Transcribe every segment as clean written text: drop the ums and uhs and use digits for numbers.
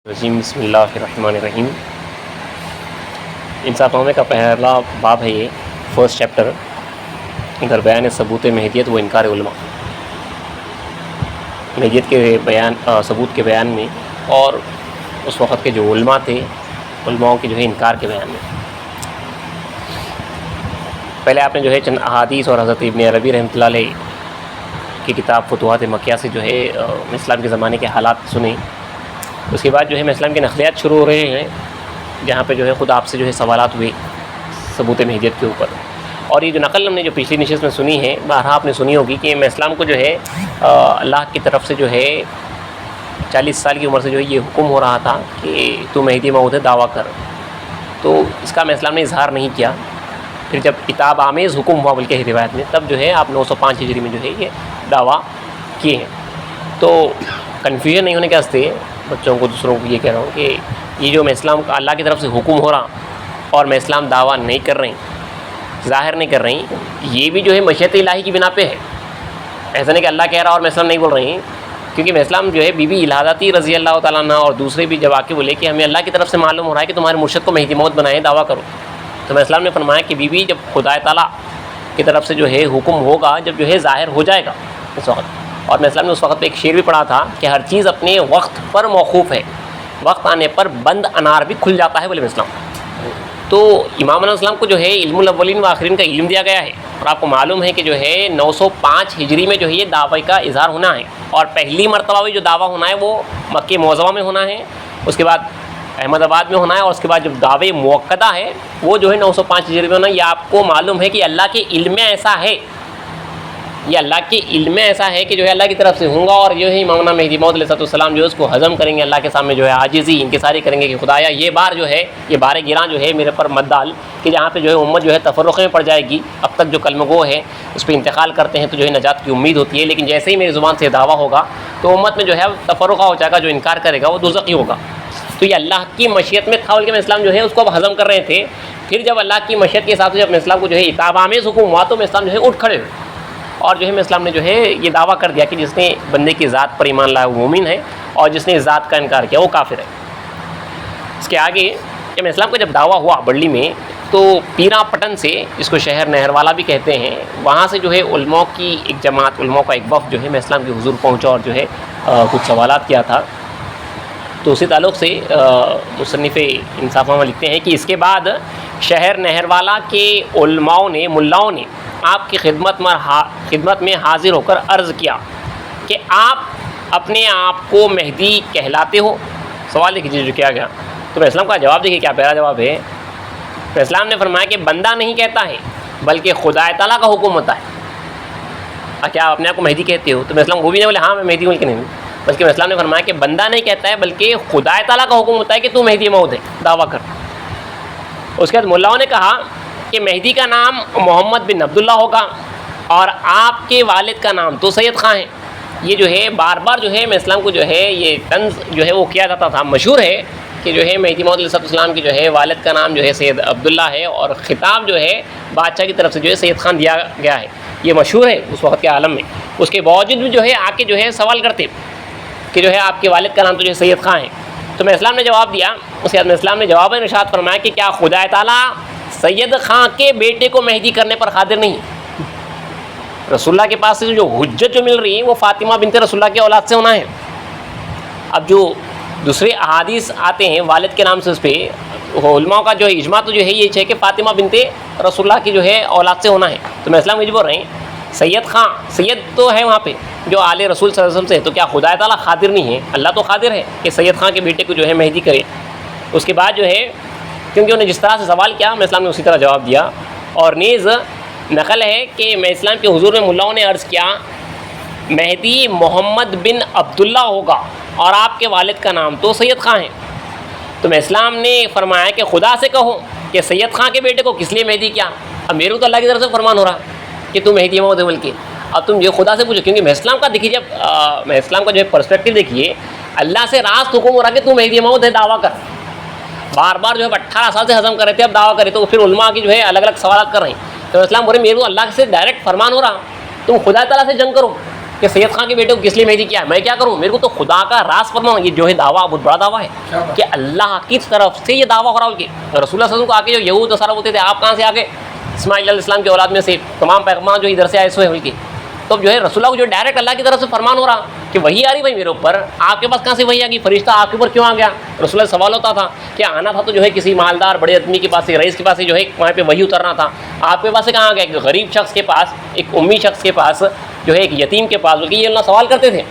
بسم اللہ الرحمن الرحیم۔ انصافنامے کا پہلا باب ہے، یہ فرسٹ چیپٹر، اگر بیان ثبوت مہدیت و انکار علماء، مہدیت کے بیان ثبوت کے بیان میں اور اس وقت کے جو علماء تھے، علماء کے جو ہے انکار کے بیان میں۔ پہلے آپ نے جو ہے چند احادیث اور حضرت ابن عربی رحمۃ اللہ علیہ کی کتاب فتوحات مکیہ سے جو ہے اسلام کے زمانے کے حالات سنے۔ اس کے بعد جو ہے اسلام کے نقلیات شروع ہو رہے ہیں، جہاں پہ جو ہے خود آپ سے جو ہے سوالات ہوئے ثبوت مہدیت کے اوپر۔ اور یہ جو نقل ہم نے جو پچھلی نشست میں سنی ہے، بارہا آپ نے سنی ہوگی کہ اسلام کو جو ہے اللہ کی طرف سے جو ہے 40 سال کی عمر سے جو ہے یہ حکم ہو رہا تھا کہ تو مہدی موعود ہے، دعویٰ کر۔ تو اس کا اسلام نے اظہار نہیں کیا۔ پھر جب کتاب آمیز حکم ہوا بلکہ روایت میں، تب جو ہے آپ 905 ہجری میں جو ہے یہ دعویٰ کیے ہیں۔ تو کنفیوژن نہیں ہونے کے واسطے بچوں کو، دوسروں کو یہ کہہ رہا ہوں کہ یہ جو میں اسلام کا اللہ کی طرف سے حکم ہو رہا اور میں اسلام دعویٰ نہیں کر رہی، ظاہر نہیں کر رہی، یہ بھی جو ہے مشیت الہی کی بنا پہ ہے۔ ایسا نہیں کہ اللہ کہہ رہا اور میں اسلام نہیں بول رہی، کیونکہ میں اسلام جو ہے بی بی الہاداتی رضی اللہ تعالیٰ عنہ اور دوسرے بھی جب آ کے بولے کہ ہمیں اللہ کی طرف سے معلوم ہو رہا ہے کہ تمہارے مرشد کو مہدی موعود بنائیں، دعویٰ کرو، تو میں اسلام نے فرمایا کہ بی بی جب خدا تعالیٰ کی طرف سے جو ہے حکم ہوگا، جب جو ہے ظاہر ہو جائے گا اس وقت۔ اور میں اسلام نے اس وقت پہ ایک شعر بھی پڑھا تھا کہ ہر چیز اپنے وقت پر موقوف ہے، وقت آنے پر بند انار بھی کھل جاتا ہے بولے اسلام۔ تو امام علیہ السلام کو جو ہے علم الاولین و آخرین کا علم دیا گیا ہے، اور آپ کو معلوم ہے کہ جو ہے 905 ہجری میں جو ہے یہ دعوی کا اظہار ہونا ہے، اور پہلی مرتبہ بھی جو دعویٰ ہونا ہے وہ مکہ معظمہ میں ہونا ہے، اس کے بعد احمد آباد میں ہونا ہے، اور اس کے بعد جب دعوی موقدہ ہے وہ جو ہے 905 ہجری میں ہونا ہے۔ یہ آپ کو معلوم ہے کہ اللہ کے علم میں ایسا ہے، یہ اللہ کے علم میں ایسا ہے کہ جو ہے اللہ کی طرف سے ہوں گا، اور جو ہے امامنا مہدی موعود علیہ السلام جو ہے اس کو ہضم کریں گے، اللہ کے سامنے جو ہے عاجزی انکساری کریں گے کہ خدایا یہ بار جو ہے، یہ بار گراں جو ہے میرے پر مت ڈال، کہ جہاں پہ جو ہے امت جو ہے تفرقے میں پڑ جائے گی۔ اب تک جو کلمہ گو ہے اس پہ انتقال کرتے ہیں تو جو ہے نجات کی امید ہوتی ہے، لیکن جیسے ہی میری زبان سے دعویٰ ہوگا تو امت میں جو ہے تفرقہ ہو جائے گا، جو انکار کرے گا وہ دوزخی ہوگا۔ تو یہ اللہ کی مشیت میں تھا، بلکہ میں اسلام جو ہے اس کو اب ہضم کر رہے تھے۔ پھر جب اللہ کی مشیت کے حساب سے جب میں اسلام کو جو ہے کتاب آمیز حکم ہوا تو میں اسلام جو ہے اٹھ کھڑے ہوئے، اور جو ہے میں اسلام نے جو ہے یہ دعویٰ کر دیا کہ جس نے بندے کی ذات پر ایمان لایا وہ مومن ہے، اور جس نے اس ذات کا انکار کیا وہ کافر ہے۔ اس کے آگے کہ میں اسلام کا جب دعویٰ ہوا بڑلی میں، تو پیرا پٹن سے، جس کو شہر نہروالا بھی کہتے ہیں، وہاں سے جو ہے علماء کی ایک جماعت، علماء کا ایک وفد جو ہے میں اسلام کے حضور پہنچا، اور جو ہے کچھ سوالات کیا تھا۔ تو اسی تعلق سے مصنف انصافنامہ لکھتے ہیں کہ اس کے بعد شہر نہروالا کے علماؤں نے، ملاؤں نے آپ کی خدمت میں حاضر ہو کر عرض کیا کہ آپ اپنے آپ کو مہدی کہلاتے ہو؟ سوال دیکھیے جو کیا گیا۔ تو اسلام کا جواب دیکھیے کیا پیارا جواب ہے۔ تو اسلام نے فرمایا کہ بندہ نہیں کہتا ہے بلکہ خدا تعالیٰ کا حکم ہوتا ہے۔ کیا آپ اپنے آپ کو مہدی کہتے ہو؟ تو میں اسلام وہ بھی نہیں بولے ہاں میں مہدی ہوں کہ نہیں، بلکہ میں اسلام نے فرمایا کہ بندہ نہیں کہتا ہے بلکہ خدا تعالیٰ کا حکم ہوتا ہے کہ تو مہدی موعود ہے، دعویٰ کر۔ اس کے بعد ملاؤں نے کہا کہ مہدی کا نام محمد بن عبداللہ ہوگا، اور آپ کے والد کا نام تو سید خاں ہے۔ یہ جو ہے بار بار جو ہے میں اسلام کو جو ہے یہ طنز جو ہے وہ کیا جاتا تھا، مشہور ہے کہ جو ہے مہدی موعود علیہ السلام کی جو ہے والد کا نام جو ہے سید عبداللہ ہے، اور خطاب جو ہے بادشاہ کی طرف سے جو ہے سید خان دیا گیا ہے، یہ مشہور ہے اس وقت کے عالم میں۔ اس کے باوجود بھی جو ہے آ کے جو ہے سوال کرتے کہ جو ہے آپ کے والد کا نام تو جو ہے سید خاں ہے۔ تو میں اسلام نے جواب دیا، اس کے بعد میں اسلام نے جواب ارشاد فرمایا کہ کیا خدا تعالیٰ سید خاں کے بیٹے کو مہدی کرنے پر قادر نہیں؟ رسول اللہ کے پاس سے جو حجت جو مل رہی ہے وہ فاطمہ بنت رسول اللہ کے اولاد سے ہونا ہے۔ اب جو دوسرے احادیث آتے ہیں والد کے نام سے، اس پہ علماء کا جو ہے اجماع تو جو ہے یہ ہے کہ فاطمہ بنت رسول اللہ کی جو ہے اولاد سے ہونا ہے۔ تو میں اسلام مجھ بول رہے ہیں سید خاں، سید تو ہے وہاں پہ جو آل رسول صلی اللہ علیہ وسلم سے، تو کیا خدا تعالیٰ قادر نہیں ہے؟ اللہ تو قادر ہے کہ سید خاں کے بیٹے کو جو ہے مہدی کرے۔ اس کے بعد جو ہے کیونکہ انہیں جس طرح سے سوال کیا میں اسلام نے اسی طرح جواب دیا۔ اور نیز نقل ہے کہ میں اسلام کے حضور میں ملاؤں نے عرض کیا مہدی محمد بن عبداللہ ہوگا، اور آپ کے والد کا نام تو سید خاں ہے۔ تو میں اسلام نے فرمایا کہ خدا سے کہو کہ سید خاں کے بیٹے کو کس لیے مہدی کیا؟ اب میرے کو تو اللہ کی طرف سے فرمان ہو رہا کہ تم مہدی موعود ہے بول کے، اب تم یہ خدا سے پوچھو، کیونکہ میں اسلام کا دیکھیے، جب میں اسلام کا جو ہے پرسپیکٹیو دیکھیے، اللہ سے راست حکم ہو رہا کہ تم مہدی موعود ہے، دعویٰ کر۔ بار بار جو ہے 18 سال سے ہضم کر رہے تھے، اب دعویٰ کرے، تو پھر علماء کی جو ہے الگ الگ سوالات کر رہے ہیں۔ تو اسلام بولے میرے کو اللہ سے ڈائریکٹ فرمان ہو رہا تم خدا تعالیٰ سے جنگ کرو، کہ سید خان کے بیٹے کو کس لیے مہدی کیا ہے، میں کیا کروں، میرے کو تو خدا کا راز فرماؤ. یہ جو ہے دعویٰ بہت بڑا دعویٰ ہے کہ اللہ کی طرف سے یہ دعویٰ ہو رہا ہے کہ رسول اللہ صلی اللہ علیہ وسلم کو آ کے جو یہود نصارہ ہوتے تھے، آپ کہاں سے آ گئے، اسماعیل علیہ السلام کی اولاد میں سے تمام پیغمبر جو ادھر سے آئے ہوئے مل کے. تو جو ہے رسول اللہ کو جو ڈائریکٹ اللہ کی طرف سے فرمان ہو رہا کہ وہی آ رہی بھائی میرے اوپر، آپ کے پاس کہاں سے وہی آ گئی، فرشتہ آپ کے اوپر کیوں آ گیا. رسول اللہ سوال ہوتا تھا کہ آنا تھا تو جو ہے کسی مالدار بڑے آدمی کے پاس سے، رئیس کے پاس سے جو ہے وہاں پہ وہی اترنا تھا، آپ کے پاس سے کہاں آ گیا، ایک غریب شخص کے پاس، ایک امی شخص کے پاس، جو ہے ایک یتیم کے پاس. بلکہ یہ اللہ سوال کرتے تھے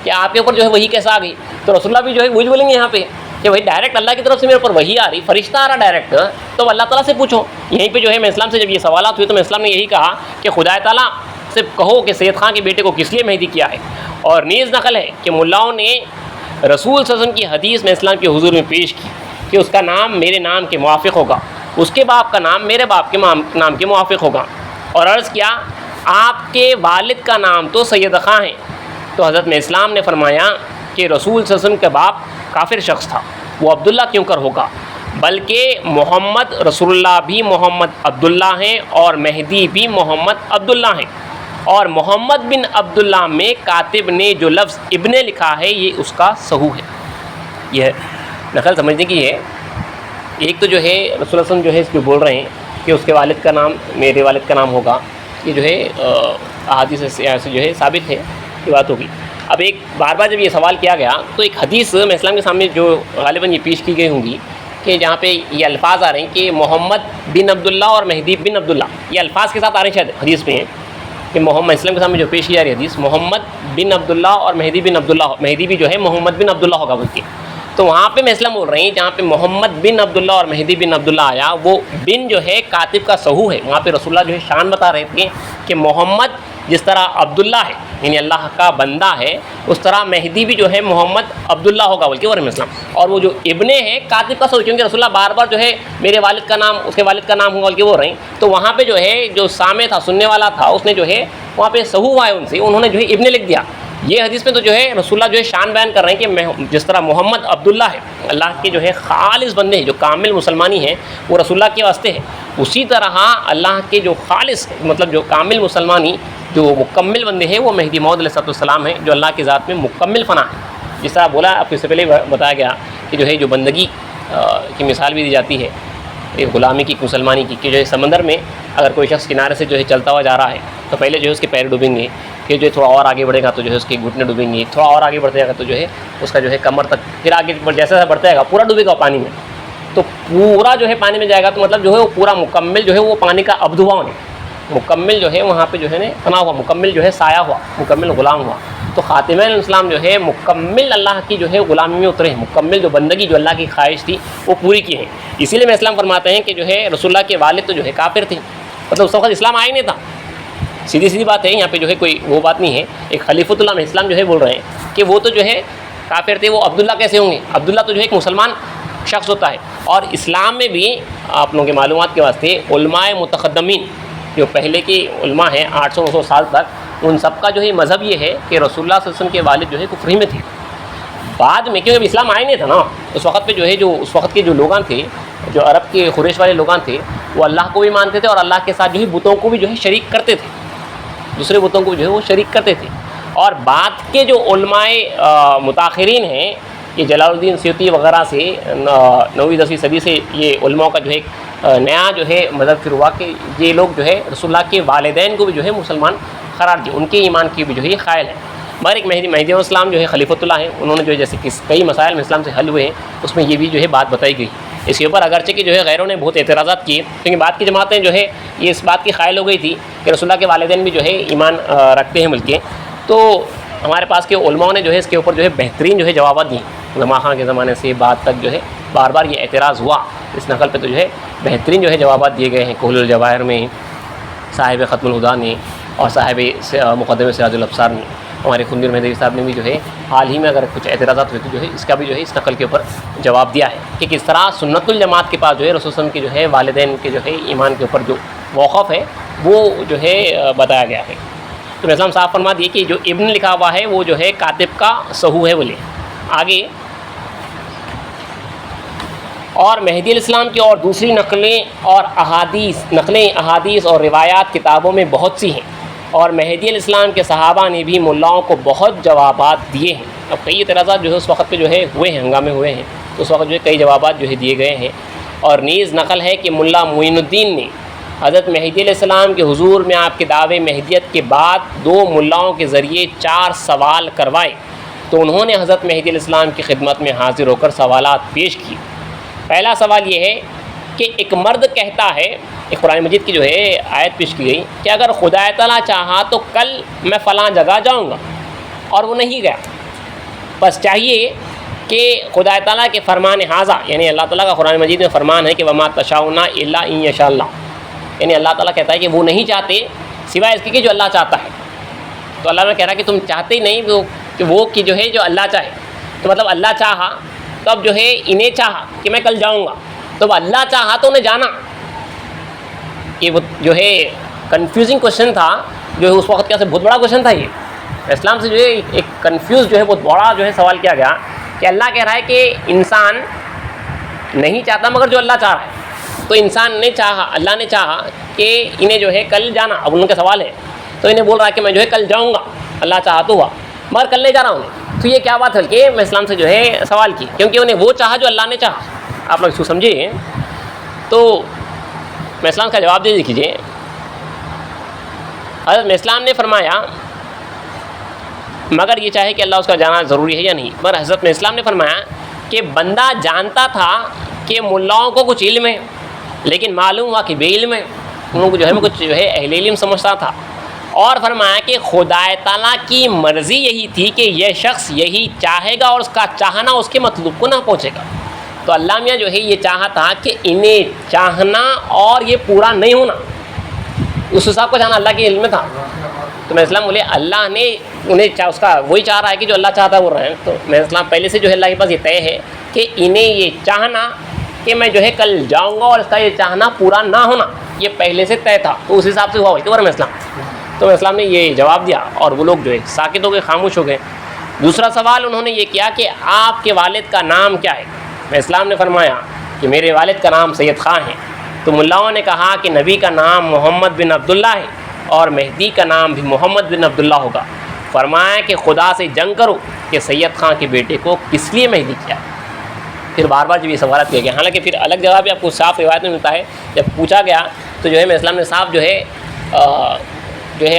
کہ آپ کے اوپر جو ہے وہی کیسا آ گئی. تو رسول اللہ بھی جو ہے وہی بولیں گے یہاں پہ کہ وہی ڈائریکٹ اللہ کی طرف سے میرے اوپر وہی آ رہی، فرشتہ آ رہا ڈائریکٹ، تو اللہ تعالیٰ سے پوچھو. یہیں پہ جو ہے میں اسلام سے جب یہ سوالات ہوئے تو میں اسلام نے یہی کہا کہ خدا تعالیٰ سے کہو کہ سید خان کے بیٹے کو کس لیے مہدی کیا ہے. اور نیز نقل ہے کہ ملاؤں نے رسول صلی اللہ علیہ وسلم کی حدیث میں اسلام کے حضور میں پیش کی کہ اس کا نام میرے نام کے موافق ہوگا، اس کے باپ کا نام میرے باپ کے نام کے موافق ہوگا. اور عرض کیا آپ کے والد کا نام تو سید خان ہے. تو حضرت میں اسلام نے فرمایا کہ رسول صلی اللہ علیہ وسلم کا باپ کافر شخص تھا، وہ عبداللہ کیوں کر ہوگا، بلکہ محمد رسول اللہ بھی محمد عبداللہ ہیں اور مہدی بھی محمد عبداللہ ہیں. اور محمد بن عبداللہ میں کاتب نے جو لفظ ابن لکھا ہے یہ اس کا سہو ہے. یہ نقل سمجھنے کی ہے. ایک تو جو ہے رسول اللہ صلی اللہ علیہ وسلم جو ہے اس پہ بول رہے ہیں کہ اس کے والد کا نام میرے والد کا نام ہوگا، یہ جو ہے احادیث سے جو ہے ثابت ہے، یہ بات ہوگی. اب ایک بار بار جب یہ سوال کیا گیا تو ایک حدیث میں اسلام کے سامنے جو غالباً یہ پیش کی گئی ہوں گی کہ جہاں پہ یہ الفاظ آ رہے ہیں کہ محمد بن عبداللہ اور مہدی بن عبداللہ، یہ الفاظ کے ساتھ آ رہے ہیں شاید حدیث میں ہیں کہ محمد اسلام کے سامنے جو پیش کی جا رہی حدیث محمد بن عبداللہ اور مہدی بن عبداللہ، مہدی بھی جو ہے محمد بن عبداللہ ہوگا بول کے. تو وہاں پہ میں اسلام بول رہے ہیں جہاں پہ محمد بن عبداللہ اور مہدی بن عبداللہ آیا، وہ بن جو ہے کاتب کا سہو ہے. وہاں پہ رسول اللہ جو ہے شان بتا رہے تھے کہ محمد جس طرح عبداللہ ہے یعنی اللہ کا بندہ ہے، اس طرح مہدی بھی جو ہے محمد عبداللہ ہوگا بلکہ ورحمۃ اسلام. اور وہ جو ابن ہے کاتب کا سہو، کیونکہ رسول اللہ بار بار جو ہے میرے والد کا نام اس کے والد کا نام ہوگا بلکہ وہ رہیں. تو وہاں پہ جو ہے جو سامع تھا، سننے والا تھا، اس نے جو ہے وہاں پہ سہو ہوا ہے ان سے، انہوں نے جو ہے ابن لکھ دیا. یہ حدیث میں تو جو ہے رسول اللہ جو ہے شان بیان کر رہے ہیں کہ جس طرح محمد عبداللہ ہے، اللہ کے جو ہے خالص بندے ہیں، جو کامل مسلمانی ہیں وہ رسول اللہ کے واسطے ہیں، اسی طرح اللہ کے جو خالص مطلب جو کامل مسلمانی جو مکمل بندے ہیں وہ مہدی موعود علیہ السلام ہیں، جو اللہ کی ذات میں مکمل فنا ہے. جس طرح بولا آپ کو اس سے پہلے بتایا گیا کہ جو ہے جو بندگی کی مثال بھی دی جاتی ہے ایک غلامی کی، مسلمانی کی، کہ جو ہے سمندر میں اگر کوئی شخص کنارے سے جو ہے چلتا ہوا جا رہا ہے تو پہلے جو ہے اس کے پیر ڈوبیں گے، پھر جو ہے تھوڑا اور آگے بڑھے گا تو جو ہے اس کے گھٹنے ڈوبیں گے، تھوڑا اور آگے بڑھتے جائے گا تو جو ہے اس کا جو ہے کمر تک، پھر آگے جیسا جیسا بڑھتا جائے گا پورا ڈوبے گا پانی میں. تو پورا جو ہے پانی میں جائے گا تو مطلب جو ہے وہ پورا مکمل جو ہے وہ پانی کا عبد ہوا، مکمل جو ہے وہاں پہ جو ہے نا فنا ہوا، مکمل جو ہے سایہ ہوا، مکمل غلام ہوا. تو خاتمہ الاسلام جو ہے مکمل اللہ کی جو ہے غلامی میں اترے ہیں، مکمل جو بندگی جو اللہ کی خواہش تھی وہ پوری کی ہے. اسی لیے میں اسلام فرماتے ہیں کہ جو ہے رسول اللہ کے والد تو جو ہے کافر تھے، مطلب اس وقت اسلام آیا نہیں تھا. سیدھی سیدھی بات ہے، یہاں پہ جو ہے کوئی وہ بات نہیں ہے. ایک خلیفۃ اللہ میں اسلام جو ہے بول رہے ہیں کہ وہ تو جو ہے کافر تھے، وہ عبداللہ کیسے ہوں گے؟ عبداللہ تو جو ہے ایک مسلمان شخص ہوتا ہے. اور اسلام میں بھی آپ لوگوں کے معلومات کے واسطے علماء متقدمین جو پہلے کے علماء ہیں 800-900 سال تک، ان سب کا جو ہے مذہب یہ ہے کہ رسول اللہ صلی اللہ علیہ وسلم کے والد جو ہے کفر میں تھے. بعد میں کیونکہ اسلام آئے نہیں تھا نا، اس وقت پہ جو ہے جو اس وقت کے جو لوگان تھے، جو عرب کے قریش والے لوگان تھے، وہ اللہ کو بھی مانتے تھے اور اللہ کے ساتھ جو ہے بتوں کو بھی جو ہے شریک کرتے تھے، دوسرے بتوں کو جو ہے وہ شریک کرتے تھے. اور بعد کے جو علماء متاخرین ہیں، یہ جلال الدین سیوطی وغیرہ سے 9ویں 10ویں صدی سے یہ علماء کا جو ہے نیا جو ہے مذہب شروع ہوا کہ یہ لوگ جو ہے رسول اللہ کے والدین کو بھی جو ہے مسلمان قرار دی، ان کے ایمان کی بھی جو ہے یہ قائل ہے. مگر ایک مہدی علیہ السلام جو ہے خلیفۃ اللہ ہیں، انہوں نے جو ہے جیسے کئی مسائل میں اسلام سے حل ہوئے ہیں، اس میں یہ بھی جو ہے بات بتائی گئی. اس کے اوپر اگرچہ کہ جو ہے غیروں نے بہت اعتراضات کیے، کیونکہ بعد کی جماعتیں جو ہے یہ اس بات کی قائل ہو گئی تھی کہ رسول اللہ کے والدین بھی جو ہے ایمان رکھتے ہیں بلکہ. تو ہمارے پاس کے علماء نے جو ہے اس کے اوپر جو ہے بہترین جو ہے جوابات دیے. علماء خان کے زمانے سے بعد تک جو ہے بار بار یہ اعتراض ہوا، اس نقل پہ تو جو ہے بہترین جو ہے جوابات دیے گئے ہیں. کحل الجواہر میں صاحب ختم الہدیٰ نے اور صاحب مقدمہ سراج الابصار نے، ہمارے خنویر مہدوی صاحب نے بھی جو ہے حال ہی میں اگر کچھ اعتراضات ہوئے تو جو ہے اس کا بھی جو ہے اس نقل کے اوپر جواب دیا ہے کہ کس طرح سنت الجماعت کے پاس جو ہے رسول صلی اللہ علیہ وسلم کے جو ہے والدین کے جو ہے ایمان کے اوپر جو موقف ہے وہ جو ہے بتایا گیا ہے. تو اسلام صاحب فرما دیے کہ جو ابن لکھا ہوا ہے وہ جو ہے کاتب کا سہو ہے بولے. آگے اور مہدی علیہ السلام کی اور دوسری نقلیں احادیث اور روایات کتابوں میں بہت سی ہیں. اور مہدی علیہ السلام کے صحابہ نے بھی ملاؤں کو بہت جوابات دیے ہیں. اب کئی اعتراضات جو ہے اس وقت پہ جو ہے ہوئے ہیں، ہنگامے ہوئے ہیں، تو اس وقت جو ہے کئی جوابات جو ہے دیے گئے ہیں. اور نیز نقل ہے کہ ملا معین الدین نے حضرت مہدی علیہ السلام کے حضور میں آپ کے دعوے مہدیت کے بعد 2 ملاؤں کے ذریعے 4 سوال کروائے، تو انہوں نے حضرت مہدی علیہ السلام کی خدمت میں حاضر ہو کر سوالات پیش کیے. پہلا سوال یہ ہے کہ ایک مرد کہتا ہے، ایک قرآن مجید کی جو ہے آیت پیش کی گئی کہ اگر خدا تعالیٰ چاہا تو کل میں فلاں جگہ جاؤں گا، اور وہ نہیں گیا. بس چاہیے کہ خدا تعالیٰ کے فرمان حاضہ، یعنی اللہ تعالیٰ کا قرآن مجید میں فرمان ہے کہ وما تشاؤون الا ان یشاء اللہ، یعنی اللہ تعالیٰ کہتا ہے کہ وہ نہیں چاہتے سوائے اس کے کہ جو اللہ چاہتا ہے. تو اللہ نے کہہ رہا کہ تم چاہتے ہی نہیں کہ وہ کہ جو ہے جو اللہ چاہے، تو مطلب اللہ چاہا تو اب جو ہے انہیں چاہا کہ میں کل جاؤں گا، تو اب اللہ چاہا تو انہیں جانا. یہ وہ جو ہے کنفیوزنگ کوشچن تھا، جو ہے اس وقت کا بہت بڑا کوشچن تھا. یہ اسلام سے جو ہے ایک کنفیوز جو ہے بہت بڑا جو ہے سوال کیا گیا کہ اللہ کہہ رہا ہے کہ انسان نہیں چاہتا مگر جو اللہ چاہ رہا ہے. تو انسان نے چاہا، اللہ نے چاہا کہ انہیں جو ہے کل جانا، اب ان کا سوال ہے تو انہیں بول رہا ہے کہ میں جو ہے کل جاؤں گا، اللہ چاہا تو ہوا، مگر کل نہیں جا رہا ہوں. تو یہ کیا بات ہے کہ میں اسلام سے جو ہے سوال کی، کیونکہ انہیں وہ چاہا جو اللہ نے چاہا. آپ لوگ اس کو سمجھیے. تو میں اسلام کا جواب دے دیجیے. حضرت اسلام نے فرمایا مگر یہ چاہے کہ اللہ اس کا جانا ضروری ہے یا نہیں. مگر حضرت اسلام نے فرمایا کہ بندہ جانتا تھا کہ ملاؤں کو کچھ علم ہے، لیکن معلوم ہوا کہ بے علم ہے. ان کو جو ہے کچھ جو ہے اہل علم سمجھتا تھا. اور فرمایا کہ خدا تعالیٰ کی مرضی یہی تھی کہ یہ شخص یہی چاہے گا اور اس کا چاہنا اس کے مطلوب کو نہ پہنچے گا. تو اللہ میاں جو ہے یہ چاہا تھا کہ انہیں چاہنا اور یہ پورا نہیں ہونا، اس حساب کو چاہنا اللہ کے علم میں تھا. تو میں اسلام بولے اللہ نے انہیں اس کا وہی چاہ رہا ہے کہ جو اللہ چاہتا ہے وہ رہے. تو میں اسلام پہلے سے جو ہے اللہ کے پاس یہ طے ہے کہ انہیں یہ چاہنا کہ میں جو ہے کل جاؤں گا اور اس کا یہ چاہنا پورا نہ ہونا یہ پہلے سے طے تھا. تو اس حساب سے ہوا بلکہ ورنہ اسلام. تو میں اسلام نے یہ جواب دیا اور وہ لوگ جو ہے ساکت ہو گئے، خاموش ہو گئے. دوسرا سوال انہوں نے یہ کیا کہ آپ کے والد کا نام کیا ہے. میں اسلام نے فرمایا کہ میرے والد کا نام سید خان ہے. تو ملاؤں نے کہا کہ نبی کا نام محمد بن عبداللہ ہے اور مہدی کا نام بھی محمد بن عبداللہ ہوگا. فرمایا کہ خدا سے جنگ کرو کہ سید خان کے بیٹے کو کس لیے مہدی کیا. پھر بار بار جب یہ سوالات کیا گیا، حالانکہ پھر الگ جگہ بھی آپ کو صاف روایت میں ملتا ہے جب پوچھا گیا تو جو ہے میں اسلام نے صاحب جو ہے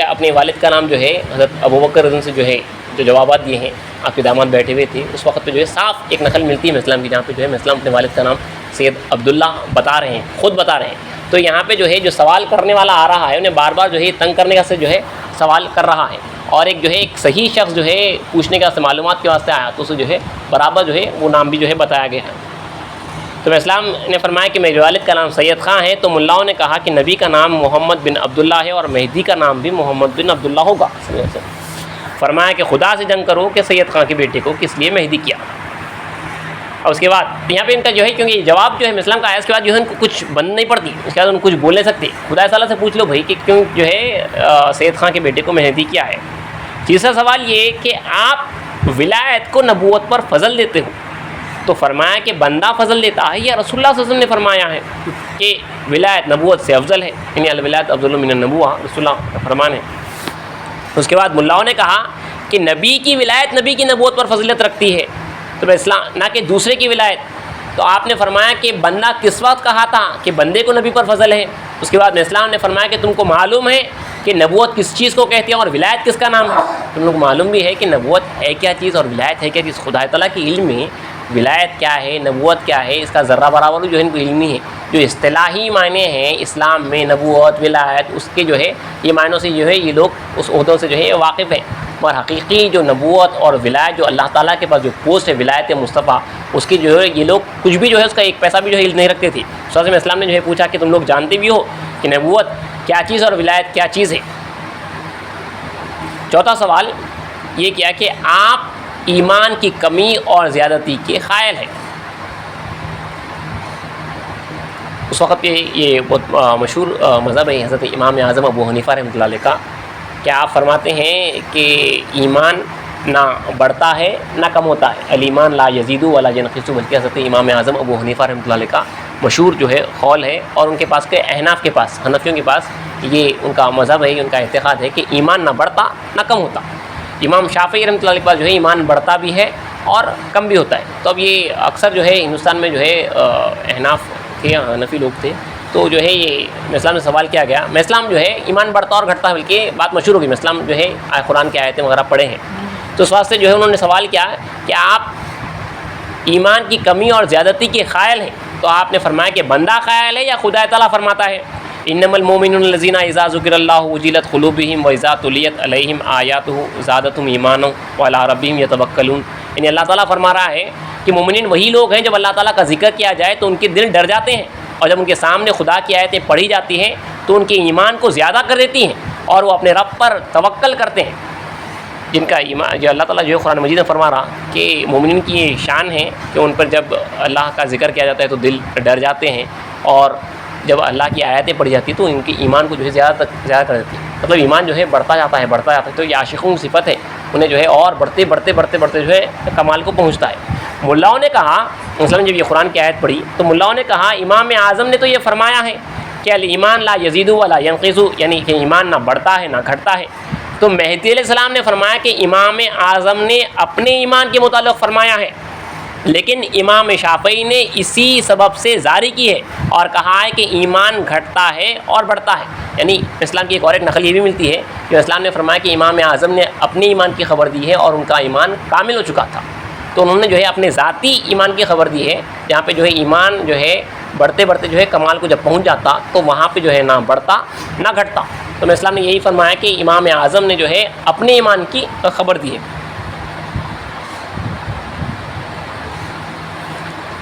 اپنے والد کا نام جو ہے حضرت ابوبکر رضی سے جو ہے جو جوابات دیے ہیں. آپ کے داماد بیٹھے ہوئے تھے اس وقت پہ جو ہے صاف ایک نقل ملتی ہے اسلام کی جہاں پہ جو ہے اسلام اپنے والد کا نام سید عبداللہ بتا رہے ہیں، خود بتا رہے ہیں. تو یہاں پہ جو ہے جو سوال کرنے والا آ رہا ہے انہیں بار بار جو ہے تنگ کرنے کا سے جو ہے سوال کر رہا ہے، اور ایک جو ہے ایک صحیح شخص جو ہے پوچھنے کا معلومات کے واسطے آیا تو اسے جو ہے برابر جو ہے وہ نام بھی جو ہے بتایا گیا ہے. تو اسلام نے فرمایا کہ میرے والد کا نام سید خان ہے. تو ملاؤں نے کہا کہ نبی کا نام محمد بن عبداللہ ہے اور مہدی کا نام بھی محمد بن عبداللہ ہوگا. فرمایا کہ خدا سے جنگ کرو کہ سید خان کے بیٹے کو کس لیے مہدی کیا. اور اس کے بعد یہاں پہ ان کا جو ہے کیونکہ جواب جو ہے اسلام کا آیا اس کے بعد جو ہے ان کو کچھ بند نہیں پڑتی، اس کے بعد ان کو کچھ بول نہیں سکتے. خدا تعالیٰ سے پوچھ لو بھائی کہ کیوں جو ہے سید خان کے بیٹے کو مہدی کیا ہے. تیسرا سوال یہ کہ آپ ولایت کو نبوت پر فضل دیتے ہو. تو فرمایا کہ بندہ فضل دیتا ہے یا رسول اللہ صلی اللہ علیہ وسلم نے فرمایا ہے کہ ولایت نبوت سے افضل ہے، یعنی الولایت افضل من النبوہ، رسول اللہ کا فرمان ہے. اس کے بعد ملاؤں نے کہا کہ نبی کی ولایت نبی کی نبوت پر فضیلت رکھتی ہے تو اسلام نہ کہ دوسرے کی ولایت. تو آپ نے فرمایا کہ بندہ کس وقت کہا تھا کہ بندے کو نبی پر فضل ہے. اس کے بعد اسلام نے فرمایا کہ تم کو معلوم ہے کہ نبوت کس چیز کو کہتے ہیں اور ولایت کس کا نام ہے. تم لوگ معلوم بھی ہے کہ نبوت ہے کیا چیز اور ولایت ہے کیا چیز. خدا تعالیٰ کی علم میں ولایت کیا ہے نبوت کیا ہے اس کا ذرہ برابر جو ہے ان کو علم نہیں ہے. جو اصطلاحی معنی ہیں اسلام میں نبوت ولایت اس کے جو ہے یہ معنوں سے جو ہے یہ لوگ اس عہدوں سے جو ہے واقف ہیں. اور حقیقی جو نبوت اور ولایت جو اللہ تعالیٰ کے پاس جو پوسٹ ہے ولایت مصطفیٰ اس کی جو ہے یہ لوگ کچھ بھی جو ہے اس کا ایک پیسہ بھی جو ہے علم نہیں رکھتے تھے. صلی اللہ اسلام نے جو ہے پوچھا کہ تم لوگ جانتے بھی ہو کہ نبوت کیا چیز اور ولایت کیا چیز ہے. چوتھا سوال یہ کیا کہ آپ ایمان کی کمی اور زیادتی کے قائل ہیں. اس وقت پہ یہ بہت مشہور مذہب ہے حضرت امام اعظم ابو حنیفہ رحمۃ اللہ علیہ کا کہ آپ فرماتے ہیں کہ ایمان نہ بڑھتا ہے نہ کم ہوتا ہے. الایمان لا یزید ولا ینقص، بلکہ حضرت امام اعظم ابو حنیفہ رحمۃ اللہ علیہ کا مشہور جو ہے قول ہے، اور ان کے پاس کے احناف کے پاس، حنفیوں کے پاس یہ ان کا مذہب ہے، ان کا اعتقاد ہے کہ ایمان نہ بڑھتا نہ کم ہوتا۔ امام شافعی رحمۃ اللہ علیہ کے پاس جو ہے ایمان بڑھتا بھی ہے اور کم بھی ہوتا ہے۔ تو اب یہ اکثر جو ہے ہندوستان میں جو ہے احناف تھے، حنفی لوگ تھے، تو جو ہے یہ اسلام سے سوال کیا گیا، اسلام جو ہے ایمان بڑھتا اور گھٹتا ہے، بلکہ بات مشہور ہوگی، اسلام جو ہے قرآن کی آیتیں وغیرہ پڑھے ہیں، تو اس واسطے جو ہے انہوں نے سوال کیا کہ آپ ایمان کی کمی اور زیادتی کے قائل ہیں؟ تو آپ نے فرمایا کہ بندہ قائل ہے یا خدا تعالیٰ فرماتا ہے؟ انما المؤمنون الذین اذا ذکر اللہ وجلت قلوبہم واذا تلیت علیہم آیاتہ زادتہم ایمانا وعلی ربہم یتوکلون۔ یعنی اللہ تعالیٰ فرما رہا ہے کہ مومنین وہی لوگ ہیں جب اللہ تعالیٰ کا ذکر کیا جائے تو ان کے دل ڈر جاتے ہیں، اور جب ان کے سامنے خدا کی آیتیں پڑھی جاتی ہیں تو ان کے ایمان کو زیادہ کر دیتی ہیں اور وہ اپنے رب پر توکل کرتے ہیں۔ جن کا ایمان، جو اللہ تعالیٰ جو قرآن مجید میں فرما رہا کہ مومنین کی یہ شان ہے کہ ان پر جب اللہ کا ذکر کیا جاتا ہے تو دل ڈر جاتے ہیں، اور جب اللہ کی آیتیں پڑھی جاتی ہیں تو ان کے ایمان کو جو ہے زیادہ کر دیتی ہے، مطلب ایمان جو ہے بڑھتا جاتا ہے بڑھتا جاتا ہے۔ تو یہ عاشقوں کی صفت ہے، انہیں جو ہے اور بڑھتے جو ہے کمال کو پہنچتا ہے۔ ملاؤں نے کہا، مثلاً جب یہ قرآن کی آیت پڑھی تو ملاؤں نے کہا امام اعظم نے تو یہ فرمایا ہے کہ الایمان لا یزید ولا ینقص، یعنی کہ ایمان نہ بڑھتا ہے نہ گھٹتا ہے۔ تو مہدی علیہ السلام نے فرمایا کہ امام اعظم نے اپنے ایمان کے متعلق فرمایا ہے، لیکن امام شافعی نے اسی سبب سے زاری کی ہے اور کہا ہے کہ ایمان گھٹتا ہے اور بڑھتا ہے۔ یعنی اسلام کی ایک اور ایک نقل یہ بھی ملتی ہے کہ اسلام نے فرمایا کہ امام اعظم نے اپنے ایمان کی خبر دی ہے اور ان کا ایمان کامل ہو چکا تھا، تو انہوں نے جو ہے اپنے ذاتی ایمان کی خبر دی ہے، جہاں پہ جو ہے ایمان جو ہے بڑھتے جو ہے کمال کو جب پہنچ جاتا تو وہاں پہ جو ہے نہ بڑھتا نہ گھٹتا۔ تو اسلام نے یہی فرمایا کہ امام اعظم نے جو ہے اپنے ایمان کی خبر دی ہے۔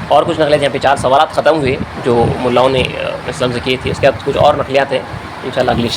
اور کچھ نقلیات، یہاں پہ 4 سوالات ختم ہوئے جو ملاؤں نے اسلام سے کیے تھے، اس کے بعد کچھ اور نقلیات ہیں، انشاءاللہ اگلی